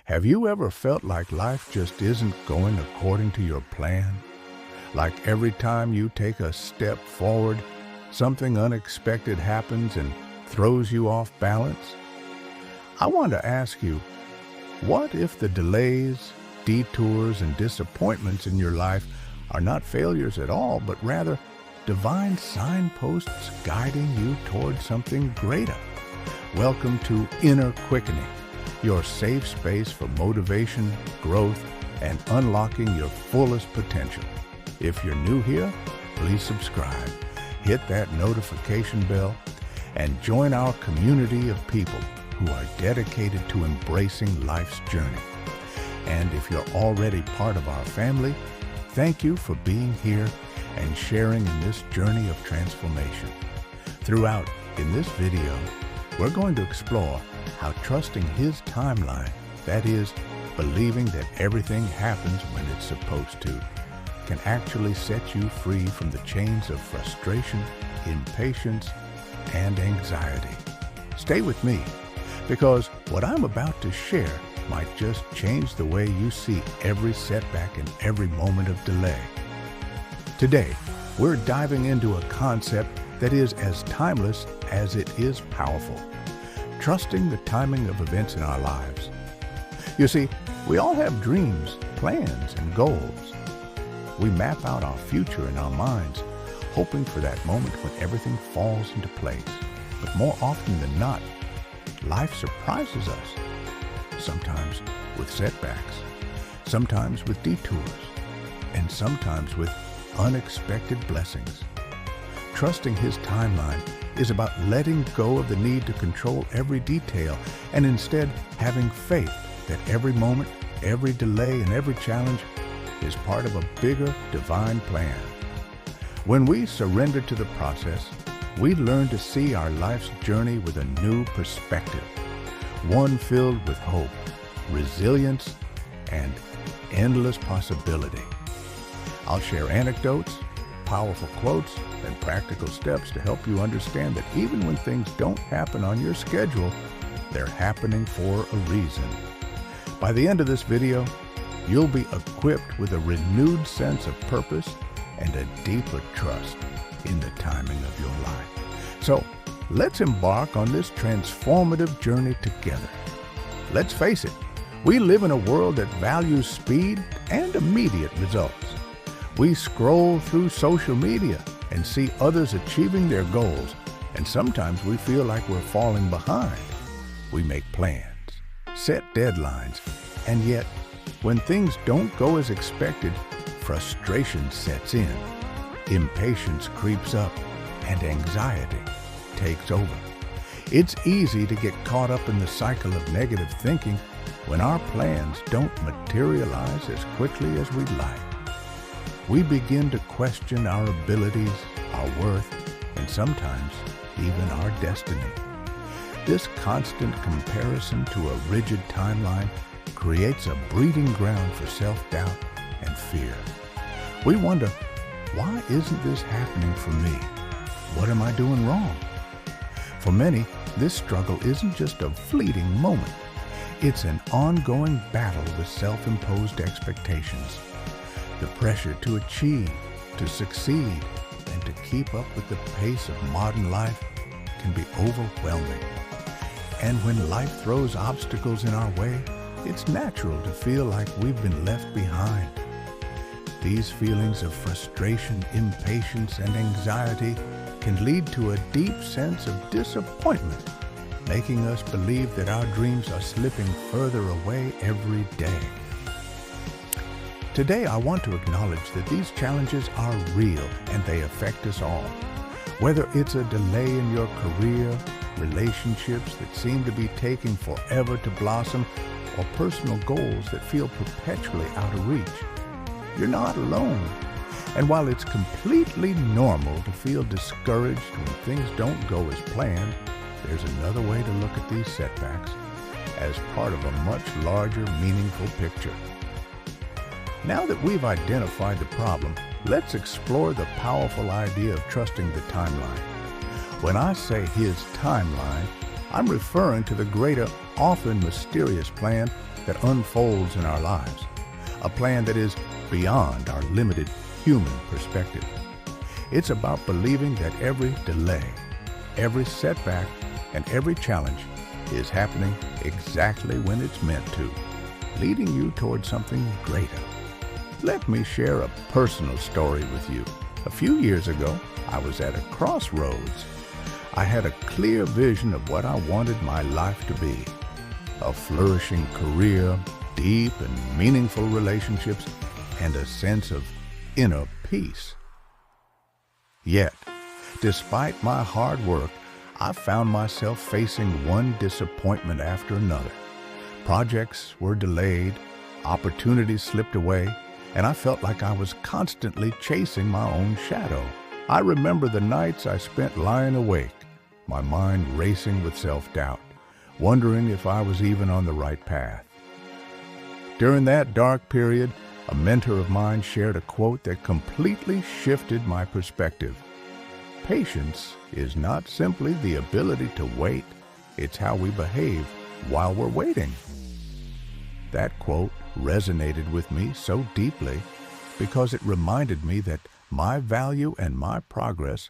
Have you ever felt like life just isn't going according to your plan? Like every time you take a step forward, something unexpected happens and throws you off balance? I want to ask you, what if the delays, detours, and disappointments in your life are not failures at all, but rather divine signposts guiding you toward something greater? Welcome to Inner Quickening, your safe space for motivation, growth, and unlocking your fullest potential. If you're new here, please subscribe, hit that notification bell, and join our community of people who are dedicated to embracing life's journey. And if you're already part of our family, thank you for being here and sharing in this journey of transformation. Throughout in this video, we're going to explore how trusting His timeline, that is, believing that everything happens when it's supposed to, can actually set you free from the chains of frustration, impatience, and anxiety. Stay with me, because what I'm about to share might just change the way you see every setback and every moment of delay. Today, we're diving into a concept that is as timeless as it is powerful: trusting the timing of events in our lives. You see, we all have dreams, plans, and goals. We map out our future in our minds, hoping for that moment when everything falls into place. But more often than not, life surprises us, sometimes with setbacks, sometimes with detours, and sometimes with unexpected blessings. Trusting His timeline is about letting go of the need to control every detail and instead having faith that every moment, every delay, and every challenge is part of a bigger divine plan. When we surrender to the process, we learn to see our life's journey with a new perspective, one filled with hope, resilience, and endless possibility. I'll share anecdotes, powerful quotes, and practical steps to help you understand that even when things don't happen on your schedule, they're happening for a reason. By the end of this video, you'll be equipped with a renewed sense of purpose and a deeper trust in the timing of your life. So, let's embark on this transformative journey together. Let's face it, we live in a world that values speed and immediate results. We scroll through social media and see others achieving their goals, and sometimes we feel like we're falling behind. We make plans, set deadlines, and yet, when things don't go as expected, frustration sets in, impatience creeps up, and anxiety takes over. It's easy to get caught up in the cycle of negative thinking when our plans don't materialize as quickly as we'd like. We begin to question our abilities, our worth, and sometimes even our destiny. This constant comparison to a rigid timeline creates a breeding ground for self-doubt and fear. We wonder, why isn't this happening for me? What am I doing wrong? For many, this struggle isn't just a fleeting moment. It's an ongoing battle with self-imposed expectations. The pressure to achieve, to succeed, and to keep up with the pace of modern life can be overwhelming. And when life throws obstacles in our way, it's natural to feel like we've been left behind. These feelings of frustration, impatience, and anxiety can lead to a deep sense of disappointment, making us believe that our dreams are slipping further away every day. Today, I want to acknowledge that these challenges are real and they affect us all. Whether it's a delay in your career, relationships that seem to be taking forever to blossom, or personal goals that feel perpetually out of reach, you're not alone. And while it's completely normal to feel discouraged when things don't go as planned, there's another way to look at these setbacks as part of a much larger, meaningful picture. Now that we've identified the problem, let's explore the powerful idea of trusting the timeline. When I say His timeline, I'm referring to the greater, often mysterious plan that unfolds in our lives, a plan that is beyond our limited human perspective. It's about believing that every delay, every setback, and every challenge is happening exactly when it's meant to, leading you toward something greater. Let me share a personal story with you. A few years ago, I was at a crossroads. I had a clear vision of what I wanted my life to be. A flourishing career, deep and meaningful relationships, and a sense of inner peace. Yet, despite my hard work, I found myself facing one disappointment after another. Projects were delayed, opportunities slipped away, and I felt like I was constantly chasing my own shadow. I remember the nights I spent lying awake, my mind racing with self-doubt, wondering if I was even on the right path. During that dark period, a mentor of mine shared a quote that completely shifted my perspective. Patience is not simply the ability to wait, it's how we behave while we're waiting. That quote resonated with me so deeply because it reminded me that my value and my progress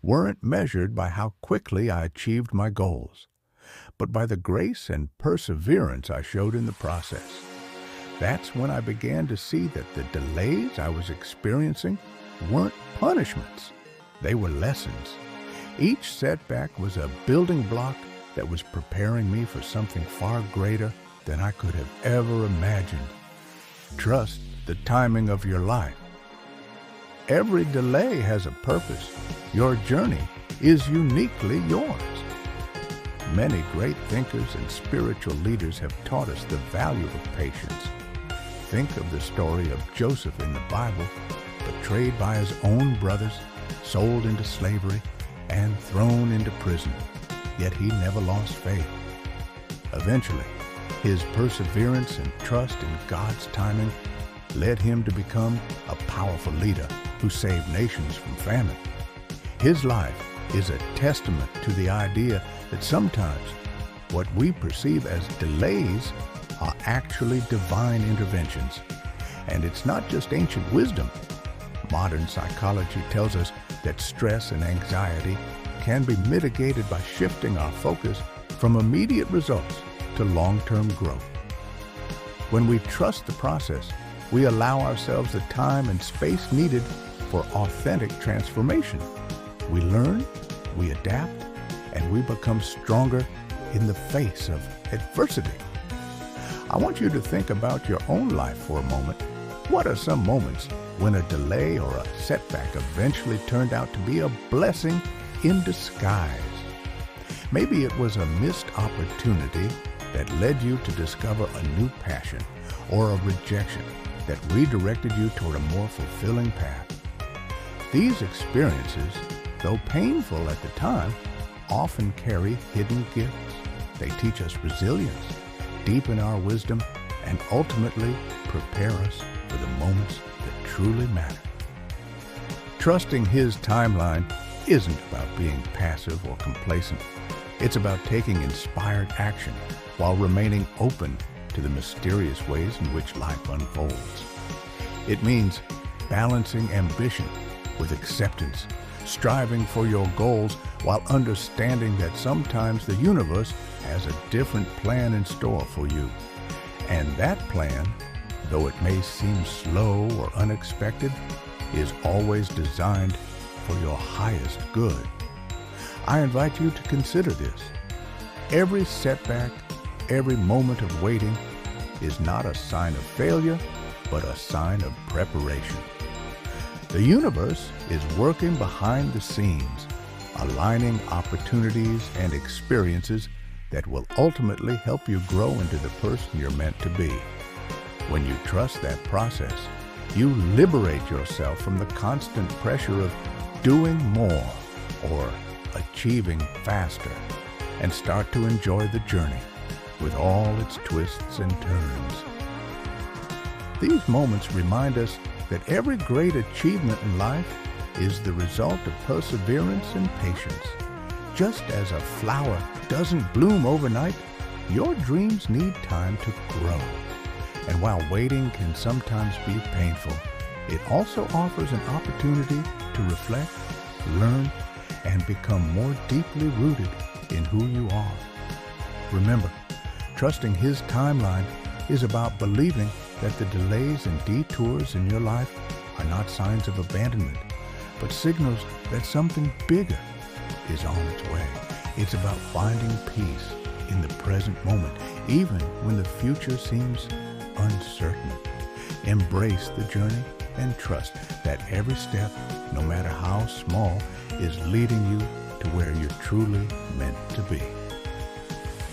weren't measured by how quickly I achieved my goals, but by the grace and perseverance I showed in the process. That's when I began to see that the delays I was experiencing weren't punishments, they were lessons. Each setback was a building block that was preparing me for something far greater than I could have ever imagined. Trust the timing of your life. Every delay has a purpose. Your journey is uniquely yours. Many great thinkers and spiritual leaders have taught us the value of patience. Think of the story of Joseph in the Bible, betrayed by his own brothers, sold into slavery, and thrown into prison. Yet he never lost faith. Eventually, his perseverance and trust in God's timing led him to become a powerful leader who saved nations from famine. His life is a testament to the idea that sometimes what we perceive as delays are actually divine interventions. And it's not just ancient wisdom. Modern psychology tells us that stress and anxiety can be mitigated by shifting our focus from immediate results to long-term growth. When we trust the process, we allow ourselves the time and space needed for authentic transformation. We learn, we adapt, and we become stronger in the face of adversity. I want you to think about your own life for a moment. What are some moments when a delay or a setback eventually turned out to be a blessing in disguise? Maybe it was a missed opportunity that led you to discover a new passion, or a rejection that redirected you toward a more fulfilling path. These experiences, though painful at the time, often carry hidden gifts. They teach us resilience, deepen our wisdom, and ultimately prepare us for the moments that truly matter. Trusting His timeline isn't about being passive or complacent. It's about taking inspired action while remaining open to the mysterious ways in which life unfolds. It means balancing ambition with acceptance, striving for your goals while understanding that sometimes the universe has a different plan in store for you. And that plan, though it may seem slow or unexpected, is always designed for your highest good. I invite you to consider this. Every setback, every moment of waiting is not a sign of failure, but a sign of preparation. The universe is working behind the scenes, aligning opportunities and experiences that will ultimately help you grow into the person you're meant to be. When you trust that process, you liberate yourself from the constant pressure of doing more or achieving faster, and start to enjoy the journey with all its twists and turns. These moments remind us that every great achievement in life is the result of perseverance and patience. Just as a flower doesn't bloom overnight, your dreams need time to grow. And while waiting can sometimes be painful, it also offers an opportunity to reflect, learn, and become more deeply rooted in who you are. Remember, trusting His timeline is about believing that the delays and detours in your life are not signs of abandonment, but signals that something bigger is on its way. It's about finding peace in the present moment, even when the future seems uncertain. Embrace the journey and trust that every step, no matter how small, is leading you to where you're truly meant to be.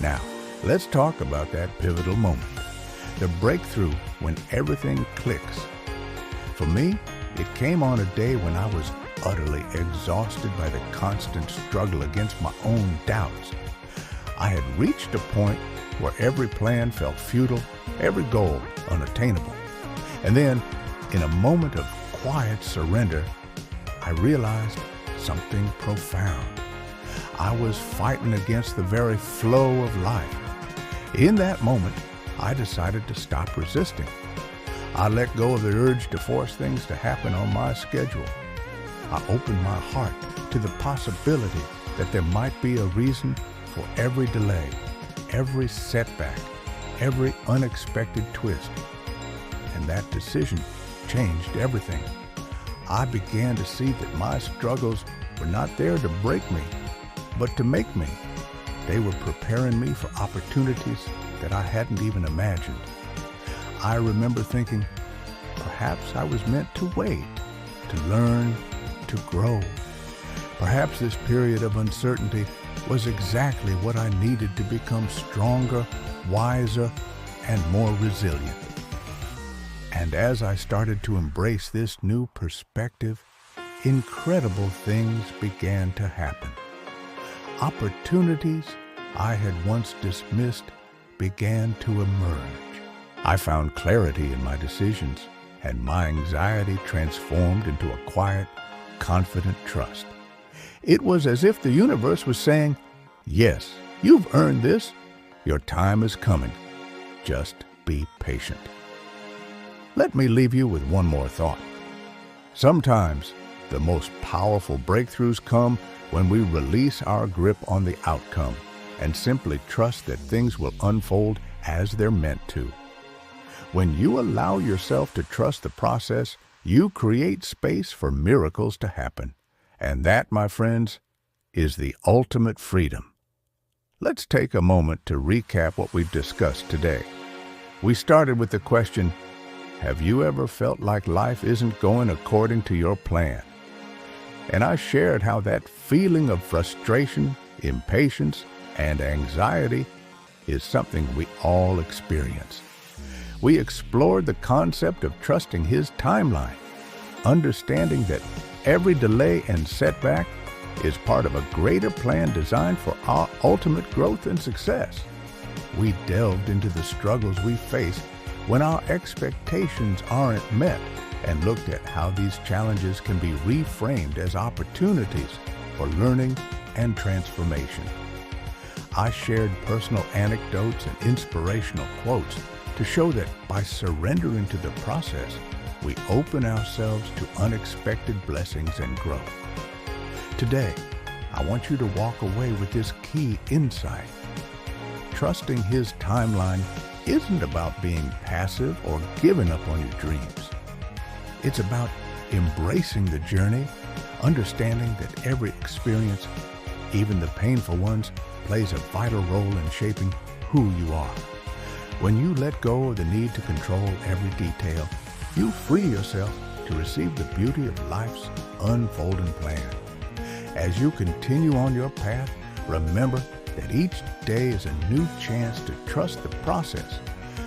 Now, let's talk about that pivotal moment, the breakthrough when everything clicks. For me, it came on a day when I was utterly exhausted by the constant struggle against my own doubts. I had reached a point where every plan felt futile, every goal unattainable. And then, in a moment of quiet surrender, I realized something profound. I was fighting against the very flow of life. In that moment, I decided to stop resisting. I let go of the urge to force things to happen on my schedule. I opened my heart to the possibility that there might be a reason for every delay, every setback, every unexpected twist. And that decision changed everything. I began to see that my struggles were not there to break me, but to make me. They were preparing me for opportunities that I hadn't even imagined. I remember thinking, perhaps I was meant to wait, to learn, to grow. Perhaps this period of uncertainty was exactly what I needed to become stronger, wiser, and more resilient. And as I started to embrace this new perspective, incredible things began to happen. Opportunities I had once dismissed began to emerge. I found clarity in my decisions, and my anxiety transformed into a quiet, confident trust. It was as if the universe was saying, "Yes, you've earned this. Your time is coming. Just be patient." Let me leave you with one more thought. Sometimes the most powerful breakthroughs come when we release our grip on the outcome and simply trust that things will unfold as they're meant to. When you allow yourself to trust the process, you create space for miracles to happen. And that, my friends, is the ultimate freedom. Let's take a moment to recap what we've discussed today. We started with the question, have you ever felt like life isn't going according to your plan? And I shared how that feeling of frustration, impatience, and anxiety is something we all experience. We explored the concept of trusting His timeline, understanding that every delay and setback is part of a greater plan designed for our ultimate growth and success. We delved into the struggles we face when our expectations aren't met and looked at how these challenges can be reframed as opportunities for learning and transformation. I shared personal anecdotes and inspirational quotes to show that by surrendering to the process, we open ourselves to unexpected blessings and growth. Today, I want you to walk away with this key insight. Trusting His timeline isn't about being passive or giving up on your dreams. It's about embracing the journey, understanding that every experience, even the painful ones, plays a vital role in shaping who you are. When you let go of the need to control every detail, you free yourself to receive the beauty of life's unfolding plan. As you continue on your path, remember that each day is a new chance to trust the process,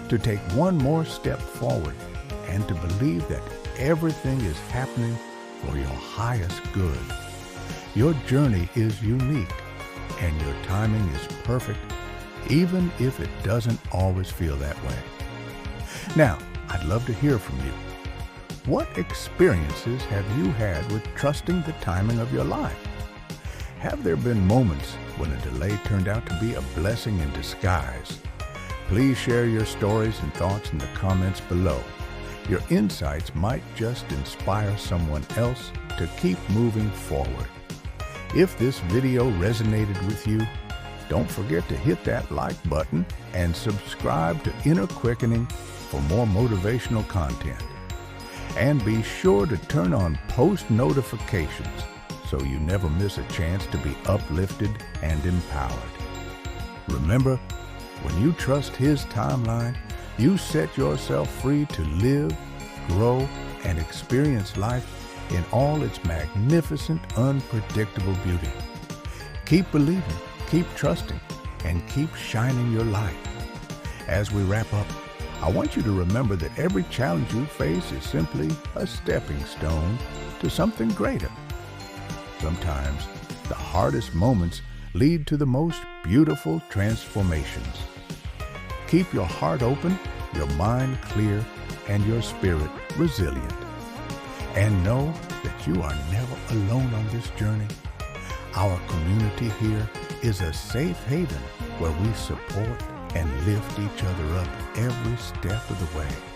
to take one more step forward, and to believe that everything is happening for your highest good. Your journey is unique, and your timing is perfect, even if it doesn't always feel that way. Now, I'd love to hear from you. What experiences have you had with trusting the timing of your life? Have there been moments when a delay turned out to be a blessing in disguise? Please share your stories and thoughts in the comments below. Your insights might just inspire someone else to keep moving forward. If this video resonated with you, don't forget to hit that like button and subscribe to Inner Quickening for more motivational content. And be sure to turn on post notifications so you never miss a chance to be uplifted and empowered. Remember, when you trust His timeline, you set yourself free to live, grow, and experience life in all its magnificent, unpredictable beauty. Keep believing, keep trusting, and keep shining your light. As we wrap up, I want you to remember that every challenge you face is simply a stepping stone to something greater. Sometimes the hardest moments lead to the most beautiful transformations. Keep your heart open, your mind clear, and your spirit resilient. And know that you are never alone on this journey. Our community here is a safe haven where we support and lift each other up every step of the way.